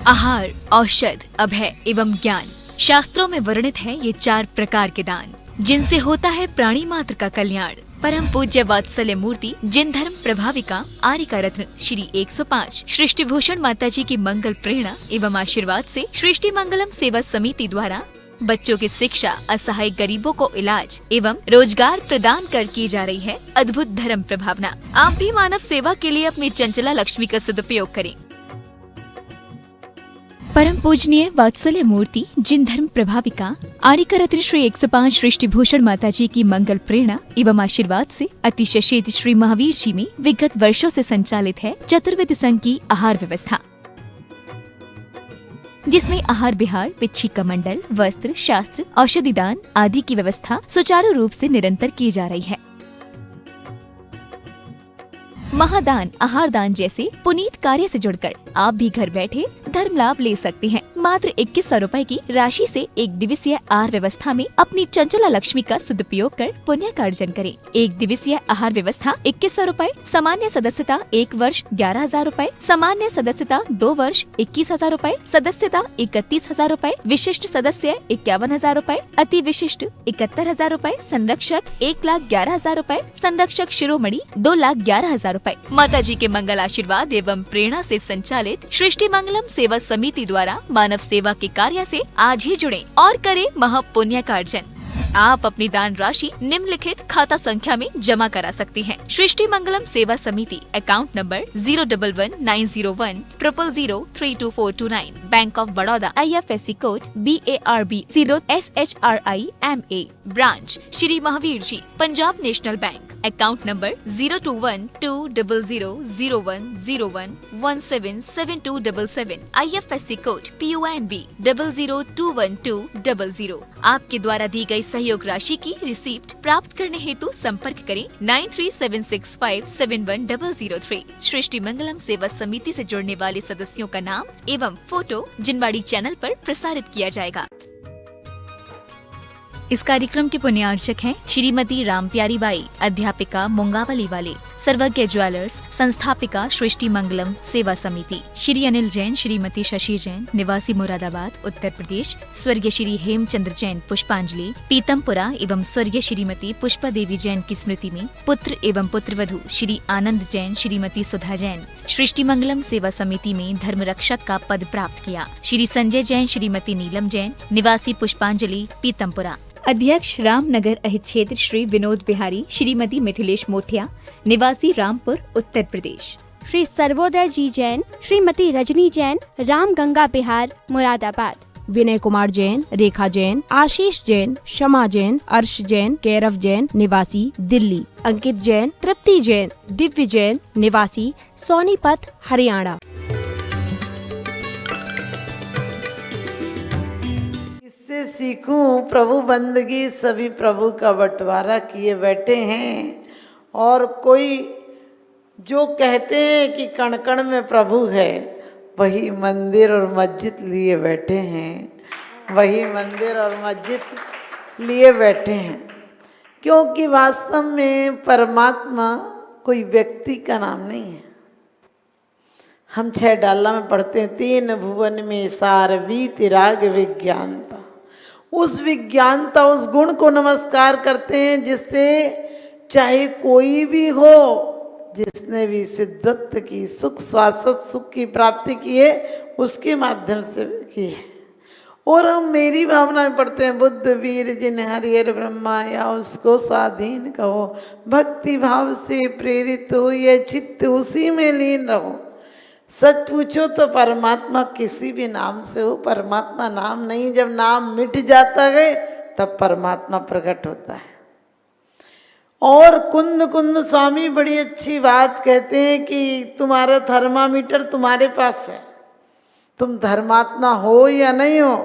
आहार, औषध, अभय एवं ज्ञान। शास्त्रों में वर्णित है ये 4 प्रकार के दान, जिनसे होता है प्राणी मात्र का कल्याण। परम पूज्य वात्सल्य मूर्ति जिन धर्म प्रभाविका आर्यिका रत्न श्री 105 सृष्टि भूषण माता जी की मंगल प्रेरणा एवं आशीर्वाद से सृष्टि मंगलम सेवा समिति द्वारा बच्चों की शिक्षा, असहाय गरीबों को इलाज एवं रोजगार प्रदान कर की जा रही है अद्भुत धर्म प्रभावना। आप भी मानव सेवा के लिए अपनी चंचला लक्ष्मी का सदुपयोग करें। परम पूजनीय वात्सल्य मूर्ति जिन धर्म प्रभाविका आर्यिका रत्न श्री 105 सृष्टि भूषण माता जी की मंगल प्रेरणा एवं आशीर्वाद से अतिशय शीत श्री महावीर जी में विगत वर्षों से संचालित है चतुर्वेद संघ की आहार व्यवस्था, जिसमें आहार विहार, पिच्छी कमंडल, वस्त्र, शास्त्र, औषधि दान आदि की व्यवस्था सुचारू रूप से निरंतर की जा रही है। महादान, आहार दान जैसे पुनीत कार्य से जुड़कर आप भी घर बैठे धर्म लाभ ले सकते हैं। मात्र 2100 रुपए की राशि से 1 दिवसीय आहार व्यवस्था में अपनी चंचला लक्ष्मी का सदुपयोग कर पुण्य का अर्जन करें। 1 दिवसीय आहार व्यवस्था 2100 रुपए, सामान्य सदस्यता 1 वर्ष 11,000 रुपए, सामान्य सदस्यता 2 वर्ष 21,000 रुपए, सदस्यता 31,000 रुपए, विशिष्ट सदस्य 51,000 रुपए, अति विशिष्ट 71,000 रुपए, संरक्षक 1,11,000 रुपए, संरक्षक शिरोमणि 2,11,000 रुपए। माता जी के मंगल आशीर्वाद एवं प्रेरणा से संचालित सृष्टि मंगलम सेवा समिति द्वारा मानव सेवा के कार्य से आज ही जुड़ें और करें महापुण्य का अर्जन। आप अपनी दान राशि निम्नलिखित खाता संख्या में जमा करा सकती हैं। सृष्टि Mangalam Seva Samiti, account number 011901000322429, Bank of Baroda, IFSC code BARB 0SHRIMA, branch Shri Mahavir ji, Punjab National Bank, account number 021200001177277, IFSC code PONB 0021200। आपके द्वारा दी गई सहयोग राशि की रिसीप्ट प्राप्त करने हेतु संपर्क करें 9376571003। सृष्टि मंगलम सेवा समिति से जुड़ने वाले सदस्यों का नाम एवं फोटो जिनवाड़ी चैनल पर प्रसारित किया जाएगा। इस कार्यक्रम के पुण्यार्चक हैं श्रीमती रामप्यारी बाई, अध्यापिका मुंगावली वाले, सर्वज्ञ ज्वेलर्स, संस्थापिका सृष्टि मंगलम सेवा समिति, श्री अनिल जैन, श्रीमती शशि जैन, निवासी मुरादाबाद उत्तर प्रदेश, स्वर्गीय श्री हेमचंद्र जैन पुष्पांजलि पीतमपुरा एवं स्वर्गीय श्रीमती पुष्पा देवी जैन की स्मृति में पुत्र एवं पुत्रवधू श्री आनंद जैन, श्रीमती सुधा जैन सृष्टि मंगलम सेवा समिति में धर्म रक्षक का पद प्राप्त किया। श्री संजय जैन, श्रीमती नीलम जैन, निवासी पुष्पांजलि पीतमपुरा। अध्यक्ष रामनगर अहित क्षेत्र श्री विनोद बिहारी, श्रीमती मिथिलेश मोठिया, निवासी रामपुर उत्तर प्रदेश। श्री सर्वोदय जी जैन, श्रीमती रजनी जैन, राम गंगा बिहार मुरादाबाद। विनय कुमार जैन, रेखा जैन, आशीष जैन, शमा जैन, अर्श जैन, कैरव जैन, निवासी दिल्ली। अंकित जैन, तृप्ति जैन, दिव्य जैन, निवासी सोनीपत हरियाणा। इससे सीखूं प्रभु बंदगी, सभी प्रभु का बंटवारा किए बैठे हैं। और कोई जो कहते हैं कि कण कण में प्रभु है, वही मंदिर और मस्जिद लिए बैठे हैं, वही मंदिर और मस्जिद लिए बैठे हैं। क्योंकि वास्तव में परमात्मा कोई व्यक्ति का नाम नहीं है। हम 6 डाला में पढ़ते हैं, 3 भुवन में सारवीत राग विज्ञानता। उस विज्ञानता, उस गुण को नमस्कार करते हैं जिससे चाहे कोई भी हो, जिसने भी सिद्धत्व की, सुख शाश्वत सुख की प्राप्ति की है, उसके माध्यम से की है। और हम मेरी भावना में पढ़ते हैं, बुद्ध वीर जिन हरिहर ब्रह्मा, या उसको स्वाधीन कहो, भक्ति भाव से प्रेरित हो, ये चित्त उसी में लीन रहो। सच पूछो तो परमात्मा किसी भी नाम से हो, परमात्मा नाम नहीं। जब नाम मिट जाता है तब परमात्मा प्रकट होता है। और कुंद कुंद स्वामी बड़ी अच्छी बात कहते हैं कि तुम्हारा थर्मामीटर तुम्हारे पास है, तुम धर्मात्मा हो या नहीं हो।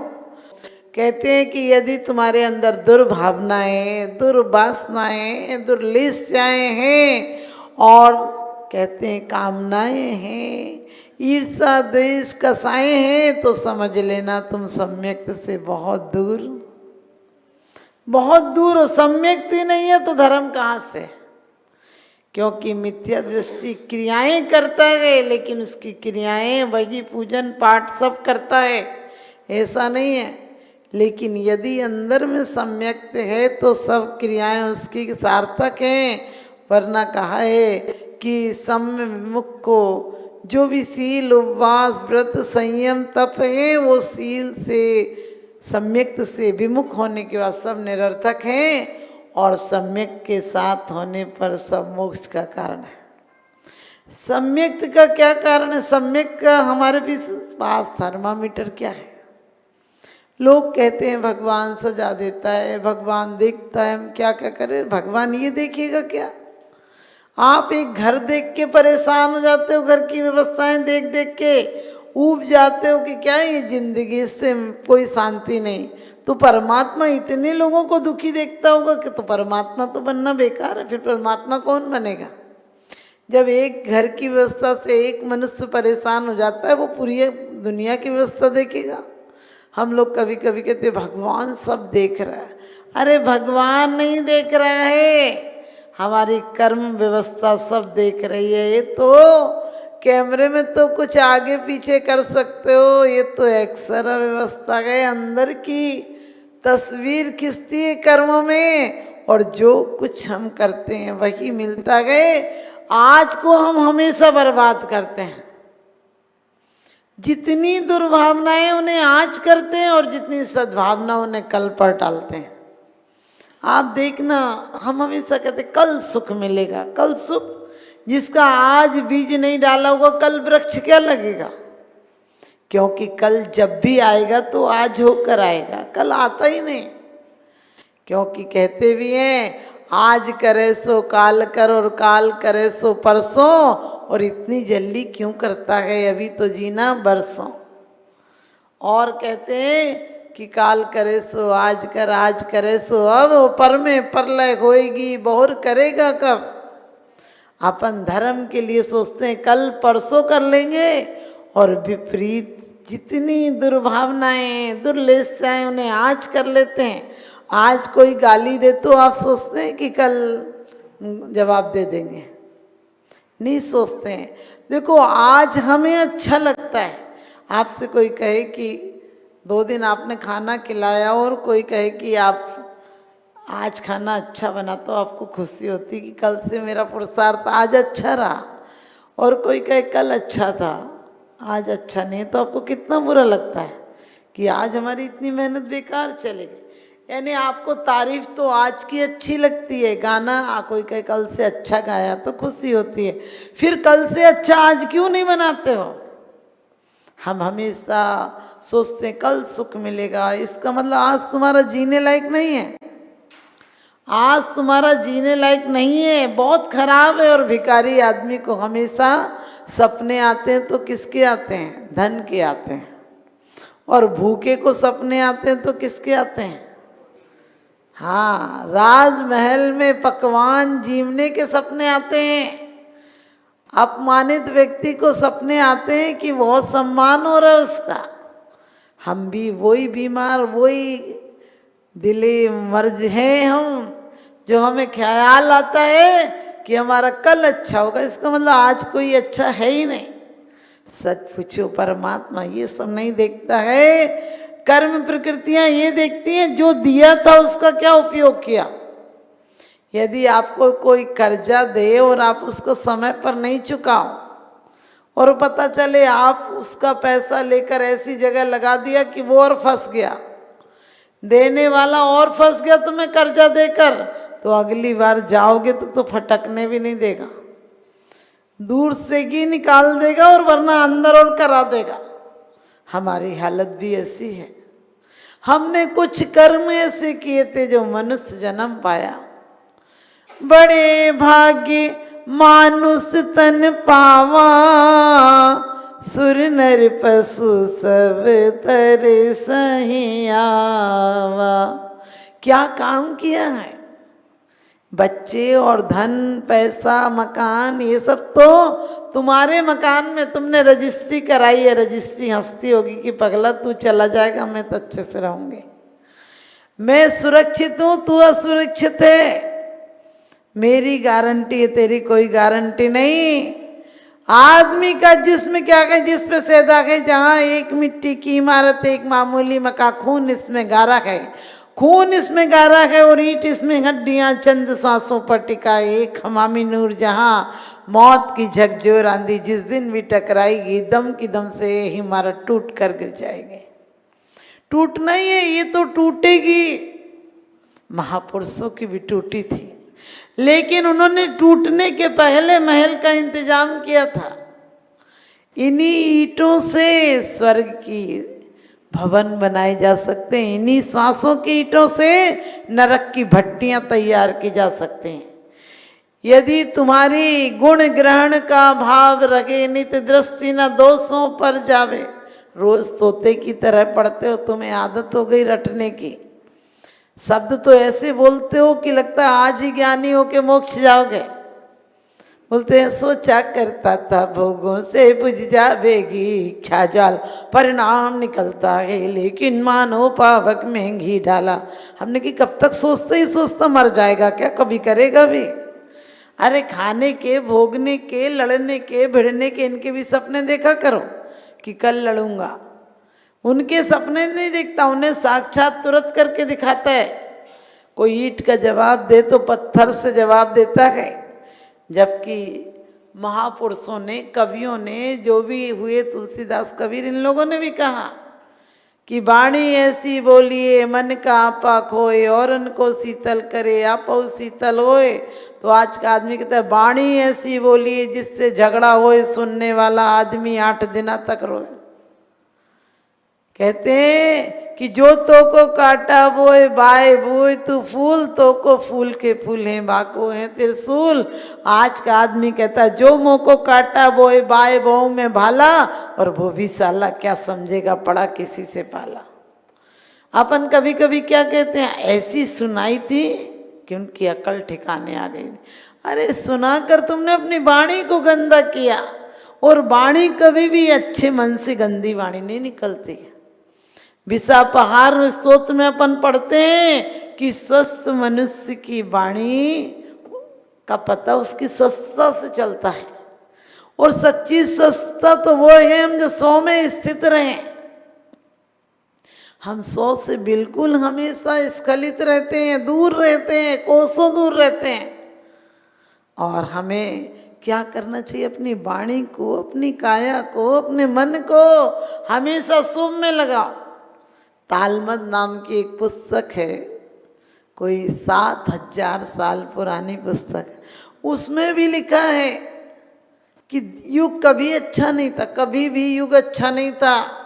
कहते हैं कि यदि तुम्हारे अंदर दुर्भावनाएं, दुर्वासनाएं, दुर्लिप्साएं हैं, और कहते हैं कामनाएं हैं, ईर्षा द्वेष कसाएं हैं, तो समझ लेना तुम सम्यक्त से बहुत दूर हो। सम्यक्त ही नहीं है तो धर्म कहाँ से? क्योंकि मिथ्या दृष्टि क्रियाएं करता है, लेकिन उसकी क्रियाएं वही पूजन पाठ सब करता है, ऐसा नहीं है। लेकिन यदि अंदर में सम्यक है तो सब क्रियाएं उसकी सार्थक हैं। वरना कहा है कि सम्य विमुख को जो भी सील उपवास व्रत संयम तप है वो सील से सम्यक से विमुख होने के बाद सब निरर्थक हैं, और सम्यक के साथ होने पर सब मोक्ष का कारण है। सम्यक का क्या कारण है? सम्यक का हमारे भी पास थर्मामीटर क्या है? लोग कहते हैं भगवान सजा देता है, भगवान देखता है, हम क्या क्या करें? भगवान ये देखिएगा क्या? आप एक घर देख के परेशान हो जाते हो, घर की व्यवस्थाएं देख देख के ऊब जाते हो कि क्या ये जिंदगी, इससे कोई शांति नहीं। तो परमात्मा इतने लोगों को दुखी देखता होगा कि तो परमात्मा तो बनना बेकार है, फिर परमात्मा कौन बनेगा? जब एक घर की व्यवस्था से एक मनुष्य परेशान हो जाता है, वो पूरी दुनिया की व्यवस्था देखेगा। हम लोग कभी कभी कहते भगवान सब देख रहा है। अरे भगवान नहीं देख रहा है, हमारी कर्म व्यवस्था सब देख रही है। ये तो कैमरे में तो कुछ आगे पीछे कर सकते हो, ये तो एक्सरा व्यवस्था है, अंदर की तस्वीर खिंचती है कर्मों में, और जो कुछ हम करते हैं वही मिलता गए। आज को हम हमेशा बर्बाद करते हैं। जितनी दुर्भावनाएं उन्हें आज करते हैं और जितनी सद्भावना उन्हें कल पर डालते हैं। आप देखना, हम हमेशा कहते कल सुख मिलेगा, कल सुख। जिसका आज बीज नहीं डाला होगा कल वृक्ष क्या लगेगा? क्योंकि कल जब भी आएगा तो आज होकर आएगा, कल आता ही नहीं। क्योंकि कहते भी हैं आज करे सो काल कर और काल करे सो परसों, और इतनी जल्दी क्यों करता है, अभी तो जीना बरसों। और कहते हैं कि काल करे सो आज कर, आज करे सो अब, पर में परलय होएगी बहुर करेगा कब। अपन धर्म के लिए सोचते हैं कल परसों कर लेंगे, और विपरीत जितनी दुर्भावनाएं दुर्लेशाएं उन्हें आज कर लेते हैं। आज कोई गाली दे तो आप सोचते हैं कि कल जवाब दे देंगे, नहीं सोचते हैं। देखो आज हमें अच्छा लगता है, आपसे कोई कहे कि 2 दिन आपने खाना खिलाया और कोई कहे कि आप आज खाना अच्छा बना, तो आपको खुशी होती कि कल से मेरा पुरुषार्थ आज अच्छा रहा। और कोई कहे कल अच्छा था आज अच्छा नहीं, तो आपको कितना बुरा लगता है कि आज हमारी इतनी मेहनत बेकार चली गई। यानी आपको तारीफ तो आज की अच्छी लगती है, गाना कोई कहे कल से अच्छा गाया तो खुशी होती है, फिर कल से अच्छा आज क्यों नहीं बनाते हो? हम हमेशा सोचते हैं कल सुख मिलेगा, इसका मतलब आज तुम्हारा जीने लायक नहीं है, आज तुम्हारा जीने लायक नहीं है, बहुत खराब है। और भिखारी आदमी को हमेशा सपने आते हैं तो किसके आते हैं? धन के आते हैं। और भूखे को सपने आते हैं तो किसके आते हैं? हाँ, राजमहल में पकवान जीवने के सपने आते हैं। अपमानित व्यक्ति को सपने आते हैं कि बहुत सम्मान हो रहा है उसका। हम भी वही बीमार, वही दिली मर्ज हैं हम, जो हमें ख्याल आता है कि हमारा कल अच्छा होगा, इसका मतलब आज कोई अच्छा है ही नहीं। सच पूछो, परमात्मा ये सब नहीं देखता है। कर्म प्रकृतियां ये देखती हैं जो दिया था उसका क्या उपयोग किया। यदि आपको कोई कर्जा दे और आप उसको समय पर नहीं चुकाओ, और पता चले आप उसका पैसा लेकर ऐसी जगह लगा दिया कि वो और फंस गया, देने वाला और फंस गया तुम्हें कर्जा देकर, तो अगली बार जाओगे तो फटकने भी नहीं देगा, दूर से ही निकाल देगा और वरना अंदर और करा देगा। हमारी हालत भी ऐसी है। हमने कुछ कर्म ऐसे किए थे जो मनुष्य जन्म पाया। बड़े भाग्य मानुष तन पावा, सुर नर पशु सब तर सही आवा। क्या काम किया है? बच्चे और धन पैसा मकान ये सब तो तुम्हारे मकान में तुमने रजिस्ट्री कराई है। रजिस्ट्री हंसती होगी कि पगला तू चला जाएगा, मैं तो अच्छे से रहूँगी, मैं सुरक्षित हूँ, तू असुरक्षित है। मेरी गारंटी है, तेरी कोई गारंटी नहीं। आदमी का जिस्म क्या है, जिस पे सैदा है, जहाँ एक मिट्टी की इमारत, एक मामूली मका, खून इसमें गारा है, खून इसमें गारा है और ईंट इसमें हड्डियाँ, चंद सांसों पर टिका एक हमामी नूर, जहाँ मौत की झकझोर आंधी जिस दिन भी टकराएगी, दम की दम से ये इमारत टूट कर गिर जाएगी। टूटना ही है, ये तो टूटेगी। महापुरुषों की भी टूटी थी, लेकिन उन्होंने टूटने के पहले महल का इंतजाम किया था। इन्हीं ईंटों से स्वर्ग की भवन बनाए जा सकते हैं, इन्हीं श्वासों की ईंटों से नरक की भट्टियां तैयार की जा सकते हैं। यदि तुम्हारी गुण ग्रहण का भाव रखे, नित दृष्टि न दोषों पर जावे। रोज तोते की तरह पढ़ते हो, तुम्हें आदत हो गई रटने की। शब्द तो ऐसे बोलते हो कि लगता है आज ही ज्ञानी हो के मोक्ष जाओगे। बोलते हैं सोचा करता था भोगों से बुझ जावेगी इच्छा जाल, परिणाम निकलता है लेकिन मानो पावक में घी डाला। हमने कि कब तक सोचते ही सोचता मर जाएगा क्या, कभी करेगा भी? अरे खाने के, भोगने के, लड़ने के, भिड़ने के, इनके भी सपने देखा करो कि कल लड़ूंगा। उनके सपने नहीं दिखता, उन्हें साक्षात तुरंत करके दिखाता है। कोई ईंट का जवाब दे तो पत्थर से जवाब देता है, जबकि महापुरुषों ने, कवियों ने, जो भी हुए, तुलसीदास कबीर, इन लोगों ने भी कहा कि वाणी ऐसी बोलिए मन का आपा खोए और उनको शीतल करे आपो शीतल होए। तो आज का आदमी कहता है वाणी ऐसी बोलिए जिससे झगड़ा होए, सुनने वाला आदमी 8 दिन तक रोए। कहते हैं कि जो तो को काटा बोए बाए बोए, तू फूल तो को फूल के फूल हैं बाको हैं त्रिशूल। आज का आदमी कहता है जो मुँह को काटा बोए बाए बहु में भाला, और वो भी साला क्या समझेगा पड़ा किसी से पाला। अपन कभी कभी क्या कहते हैं, ऐसी सुनाई थी कि उनकी अकल ठिकाने आ गई। अरे सुनाकर तुमने अपनी वाणी को गंदा किया, और वाणी कभी भी अच्छे मन से गंदी वाणी नहीं निकलती है। विसापहार स्तोत्र में अपन पढ़ते हैं कि स्वस्थ मनुष्य की वाणी का पता उसकी स्वस्थता से चलता है, और सच्ची स्वस्थता तो वो है हम जो 100 में स्थित रहें। हम 100 से बिल्कुल हमेशा स्खलित रहते हैं, दूर रहते हैं, कोसों दूर रहते हैं। और हमें क्या करना चाहिए, अपनी वाणी को, अपनी काया को, अपने मन को हमेशा शुभ में लगाओ। तालमद नाम की एक पुस्तक है, कोई 7000 साल पुरानी पुस्तक, उसमें भी लिखा है कि युग कभी अच्छा नहीं था, कभी भी युग अच्छा नहीं था।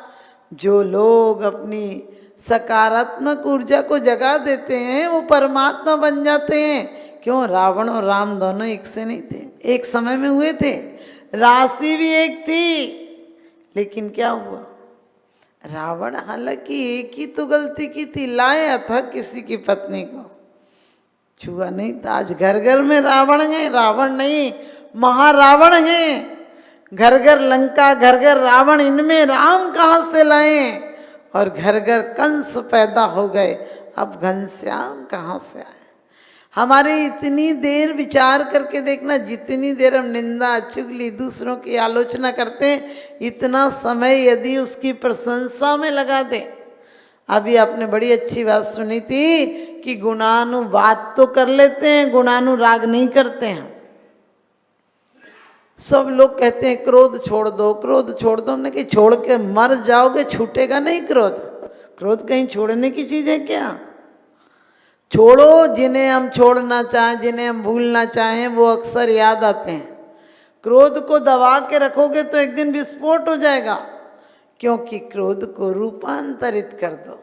जो लोग अपनी सकारात्मक ऊर्जा को जगा देते हैं वो परमात्मा बन जाते हैं। क्यों? रावण और राम दोनों एक से नहीं थे, एक समय में हुए थे। राशि भी एक थी, लेकिन क्या हुआ, रावण हालांकि एक ही तो गलती की थी, लाया था किसी की पत्नी को, छुआ नहीं था। आज घर घर में रावण है, रावण नहीं महारावण है। घर घर लंका, घर घर रावण, इनमें राम कहाँ से लाए? और घर घर कंस पैदा हो गए, अब घनश्याम कहाँ से आए? हमारे इतनी देर विचार करके देखना, जितनी देर हम निंदा, चुगली, दूसरों की आलोचना करते हैं, इतना समय यदि उसकी प्रशंसा में लगा दें। अभी आपने बड़ी अच्छी बात सुनी थी कि गुणानुवाद तो कर लेते हैं, गुणानुराग नहीं करते हैं। सब लोग कहते हैं क्रोध छोड़ दो, क्रोध छोड़ दो। हमने कहा छोड़ के मर जाओगे, छूटेगा नहीं क्रोध। क्रोध कहीं छोड़ने की चीज़ है क्या? छोड़ो, जिन्हें हम छोड़ना चाहें, जिन्हें हम भूलना चाहें, वो अक्सर याद आते हैं। क्रोध को दबा के रखोगे तो एक दिन विस्फोट हो जाएगा, क्योंकि क्रोध को रूपांतरित कर दो।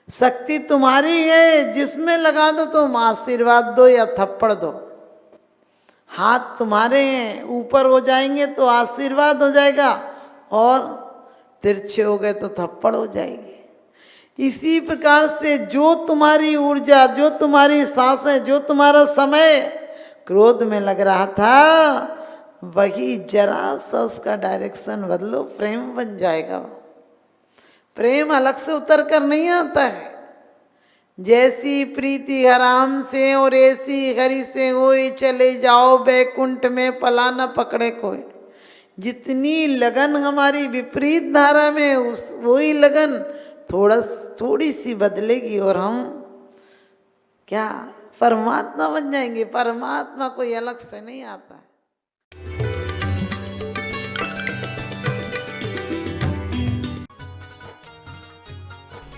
शक्ति तुम्हारी है, जिसमें लगा दो, तुम आशीर्वाद दो या थप्पड़ दो। हाथ तुम्हारे हैं, ऊपर हो जाएंगे तो आशीर्वाद हो जाएगा, और तिरछे हो गए तो थप्पड़ हो जाएगी। इसी प्रकार से जो तुम्हारी ऊर्जा, जो तुम्हारी सांसें, जो तुम्हारा समय क्रोध में लग रहा था, वही जरा सा उसका डायरेक्शन बदलो, प्रेम बन जाएगा। प्रेम अलग से उतर कर नहीं आता है, जैसी प्रीति हराम से और ऐसी हरि से होए, चले जाओ बैकुंठ में पला न पकड़े कोई। जितनी लगन हमारी विपरीत धारा में, उस वही लगन थोड़ी सी बदलेगी और हम क्या परमात्मा बन जाएंगे। परमात्मा कोई अलग से नहीं आता है।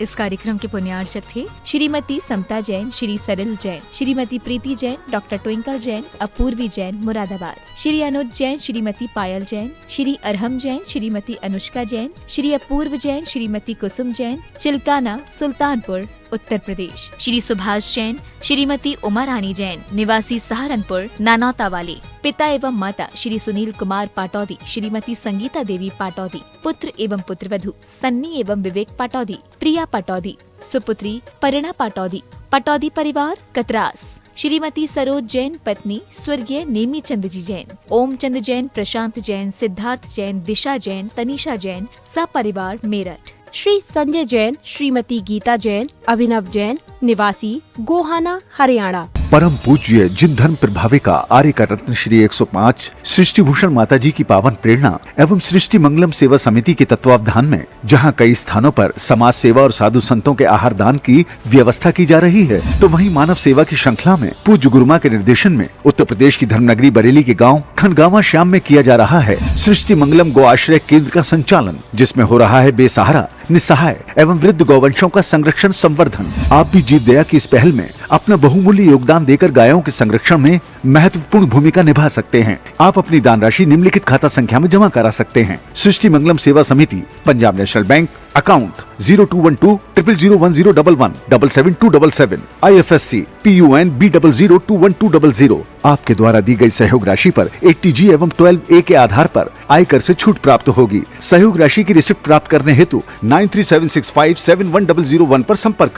इस कार्यक्रम के पुण्यार्चक थे श्रीमती समता जैन, श्री सरल जैन, श्रीमती प्रीति जैन, डॉक्टर ट्विंकल जैन, अपूर्वी जैन मुरादाबाद, श्री अनुज जैन, श्रीमती पायल जैन, श्री अरहम जैन, श्रीमती अनुष्का जैन, श्री अपूर्व जैन, श्रीमती कुसुम जैन, चिल्काना सुल्तानपुर उत्तर प्रदेश, श्री सुभाष जैन, श्रीमती उमा रानी जैन, निवासी सहारनपुर नानौता वाले, पिता एवं माता श्री सुनील कुमार पाटौदी, श्रीमती संगीता देवी पाटौदी, पुत्र एवं पुत्रवधू सन्नी एवं विवेक पाटौदी, प्रिया पाटौदी, सुपुत्री परिणा पाटौदी, पाटौदी परिवार कतरास, श्रीमती सरोज जैन पत्नी स्वर्गीय नेमी चंद जी जैन, ओम चंद जैन, प्रशांत जैन, सिद्धार्थ जैन, दिशा जैन, तनीषा जैन, सपरिवार मेरठ, श्री संजय जैन, श्रीमती गीता जैन, अभिनव जैन, निवासी गोहाना हरियाणा। परम पूज्य जिन धर्म प्रभाविका आर्य का रत्न श्री 105 सृष्टि भूषण माता जी की पावन प्रेरणा एवं सृष्टि मंगलम सेवा समिति के तत्वावधान में जहां कई स्थानों पर समाज सेवा और साधु संतों के आहार दान की व्यवस्था की जा रही है, तो वहीं मानव सेवा की श्रृंखला में पूज्य गुरुमा के निर्देशन में उत्तर प्रदेश की धर्मनगरी बरेली के गाँव खनगावा श्याम में किया जा रहा है सृष्टि मंगलम गो आश्रय केंद्र का संचालन, जिसमें हो रहा है बेसहारा, निसहाय एवं वृद्ध गौवंशों का संरक्षण संवर्धन। आप भी जीव दया की इस पहल में अपना बहुमूल्य योगदान देकर गायों के संरक्षण में महत्वपूर्ण भूमिका निभा सकते हैं। आप अपनी दान राशि निम्नलिखित खाता संख्या में जमा करा सकते हैं। सृष्टि मंगलम सेवा समिति, Punjab National Bank, account 0212000111777277, IFSC PUN B00212000। आपके द्वारा दी गई सहयोग राशि पर 80G एवं 12A के आधार पर आयकर से छूट प्राप्त होगी। सहयोग राशि की रिसिप्ट प्राप्त करने हेतु 9376571001 पर संपर्क